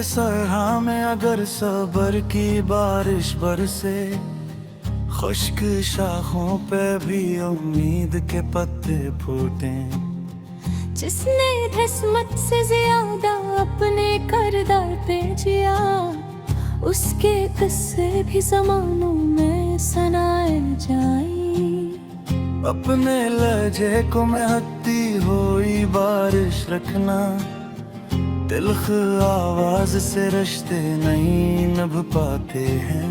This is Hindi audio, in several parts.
सरहा में अगर सबर की बारिश बरसे, खुश्क शाखों पे भी उम्मीद के पत्ते फूटे। जिसने किस्मत से ज्यादा अपने करदार पे जिया, उसके किस्से भी ज़मानों में सुनाए जाए। अपने लहजे को महकती हुई बारिश रखना, तिल्ख आवाज से रिश्ते नहीं नभ पाते हैं।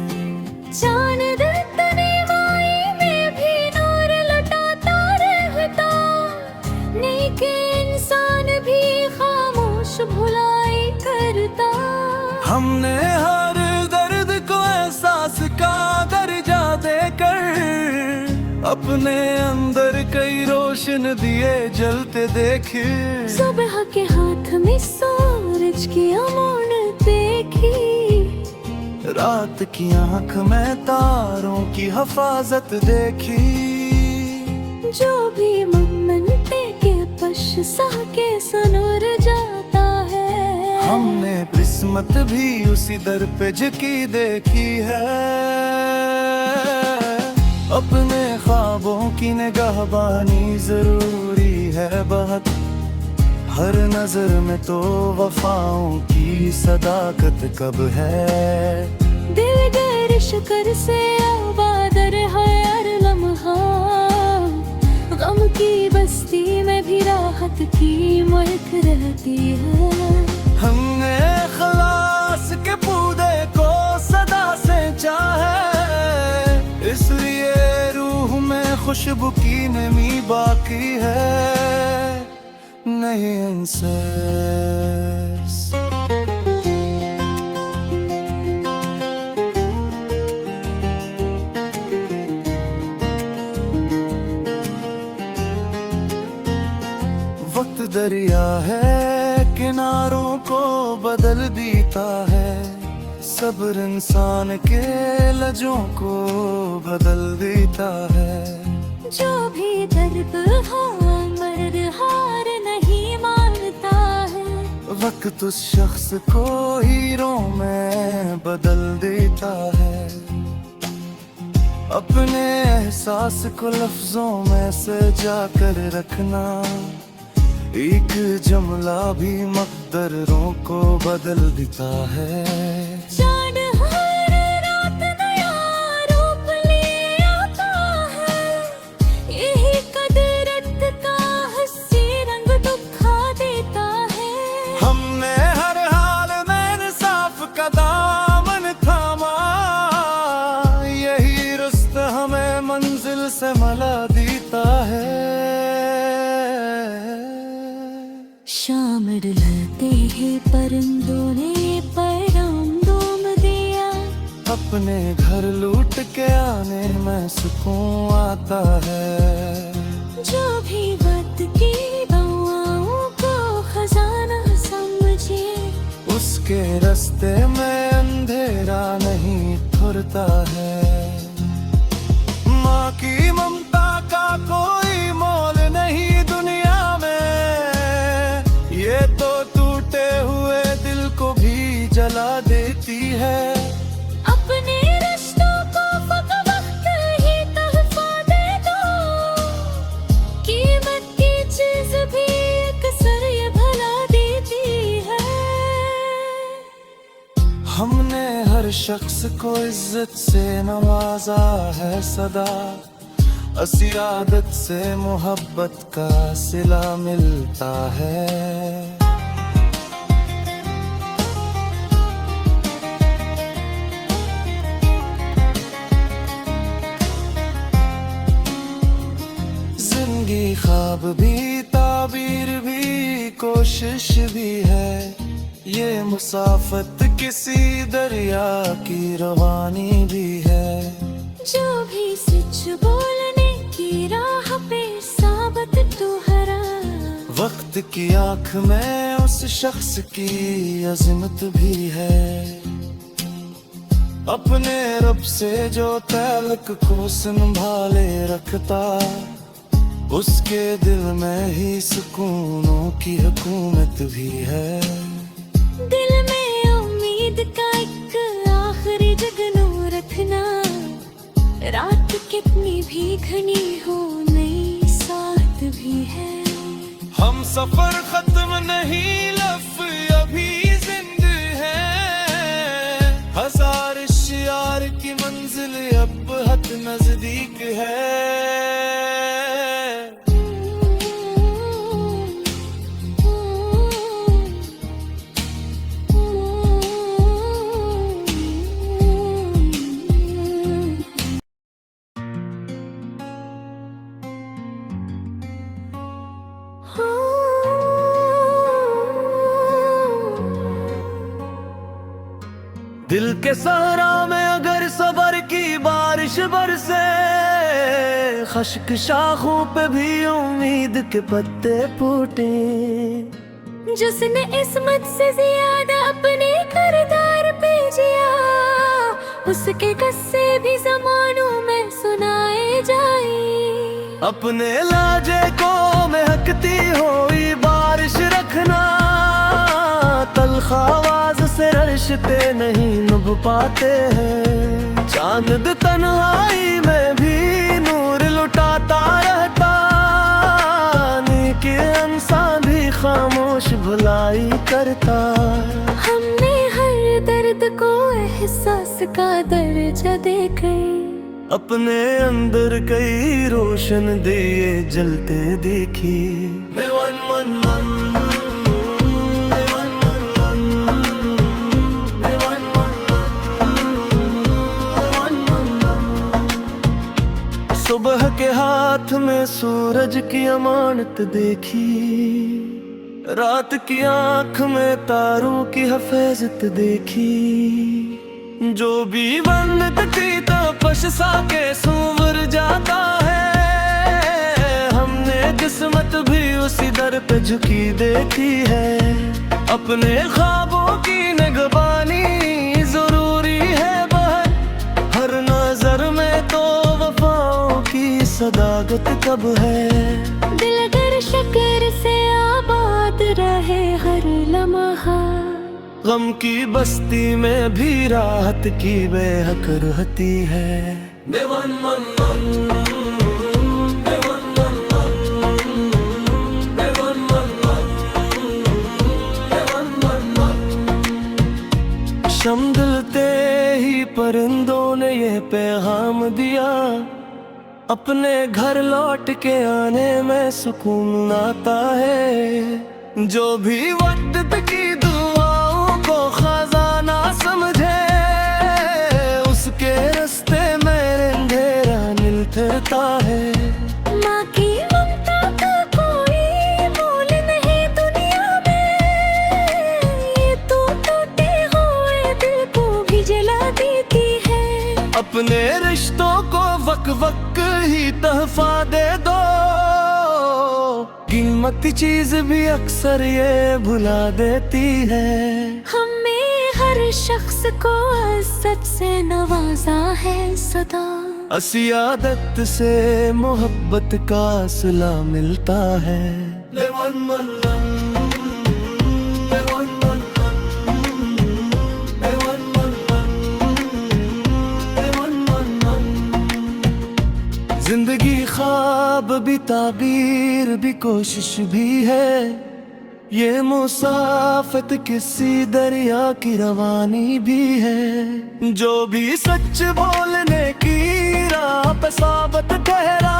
चांद तने माई में भी नूर लुटाता रहता, नेके इंसान भी खामोश भुलाई करता। हमने हर दर्द को एहसास का दर्जा देकर, अपने अंदर कई रोशन दिए जलते देखे। सुबह के हाथ में सूरज की अमून देखी, रात की आंख में तारों की हिफाजत देखी। जो भी मनते के पश सह के सनूर जाता है। हमने किस्मत भी उसी दर पे झुकी देखी है। अपने ख्वाबों की निगाहबानी जरूरी है बहुत, हर नजर में तो वफाओं की सदाकत कब है। दिल गैर शुक्र से आबादर है हर लम्हा, गम की बस्ती में भी राहत की महक रहती है। हमने खलास के पौधे को सदा से चाहे, इसलिए रूह में खुशबू की नमी बाकी है, नहीं इंसास। वक्त दरिया है, किनारों को बदल देता है। सब्र इंसान के लजों को बदल देता है। जो भी दर्द हो मर्द हार नहीं मानता है। वक्त उस शख्स को हीरो में बदल देता है। अपने एहसास को लफ्जों में सजा कर रखना, एक जुमला भी मकदरों को बदल देता है। चांद हर रात नया रूप ले आता है, यही कुदरत का हंसी रंग दिखा देता है। हमने हर हाल में इंसाफ का दामन थामा, यही रुस्त हमें मंजिल से मिला देता है। शाम ढलते ही परिंदों ने पैगाम दोम दिया, अपने घर लूट के आने में सुकून आता है। जो भी वक्त की दवाओं को खजाना समझे, उसके रास्ते में अंधेरा नहीं ठुरता है। माँ की ममता का कोई मोल नहीं दुनिया में, ये तो टूटे हुए दिल को भी जला देती है। अपने रिश्तों को फकत वक्त ही तोहफा दे दो, कीमत की चीज भी अक्सर ये भला देती है। हमने हर शख्स को इज्जत से नवाजा है सदा, असी आदत से मोहब्बत का सिला मिलता है। जिंदगी ख्वाब भी, ताबीर भी, कोशिश भी है। ये मुसाफत किसी दरिया की रवानी भी है। जो भी सच बोलने की राह पे साबित तू हरा, वक्त की आंख में उस शख्स की अज़मत भी है। अपने रब से जो तअल्लुक़ को संभाले रखता, उसके दिल में ही सुकूनों की हुकूमत भी है। दिल में सफर खत्म नहीं, लफ्ज़ अभी जिंदा है। हजार शियार की मंजिल अब हद नजदीक है। दिल के सहरा में अगर सबर की बारिश बरसे, खश्क शाखों पे भी उम्मीद के पत्ते फूटे। जिसने इस्मत से ज्यादा अपने किरदार पे जिया, उसके किस्से भी ज़मानों में सुनाए जाए। अपने लाजे को महकती हुई बारिश रखना, तल्ख आवाज से रिश्ते नहीं नुभ पाते हैं। चांद तन्हाई में भी नूर लुटाता रहता, नेकी इंसान भी खामोश भलाई करता। हमने हर दर्द को एहसास का दर्जा देके, अपने अंदर कई रोशन दिए जलते देखी। सुबह के हाथ में सूरज की अमानत देखी, रात की आंख में तारों की हिफाजत देखी। जो भी बनत की तपश सा के सूवर जाता है, हमने किस्मत भी उसी दर पे झुकी देखी है। अपने ख्वाबों की निगरानी जरूरी है बहुत, हर नजर में तो वफाओं की सदाकत कब है। दिल अगर शक्र से आबाद रहे हर लम्हा, गम की बस्ती में भी राहत की बेहक रहती है। शमदलते ही परिंदों ने ये पैगाम दिया, अपने घर लौट के आने में सुकून आता है। जो भी वक्त की दुआओं को खजाना समझे, उसके रास्ते में अंधेरा निलता है। माँ की ममता का कोई मोल नहीं दुनिया में, ये तो टूटे हुए दिल को भी जला देती है। अपने रिश्तों को वक वक ही तहफा दे दो, कीमती चीज भी अक्सर ये भुला देती है। हमें हर शख्स को इज्जत से नवाजा है सदा, असी आदत से मोहब्बत का सिला मिलता है। जिंदगी ख्वाब भी ताबीर भी कोशिश भी है, ये मुसाफत किसी दरिया की रवानी भी है। जो भी सच बोलने की राह पे साबित ठहरा,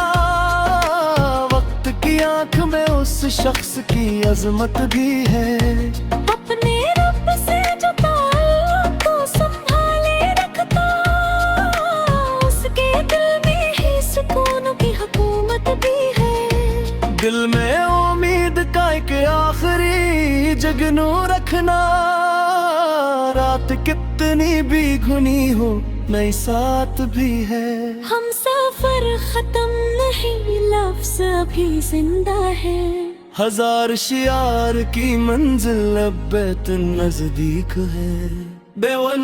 वक्त की आंख में उस शख्स की अजमत भी है। अपने रब से जो ताल्लुक को संभाले रखता, उसके दिल में ही सुकून की हुकूमत भी है। दिल में उम्मीद का एक आखिरी जगनू रखना, रात कितनी भी घुनी हो नई साथ भी है। हम सफर खत्म नहीं, लफ्ज़ अभी जिंदा है। हजार शियार की मंजिल अब बेत नजदीक है। बेवन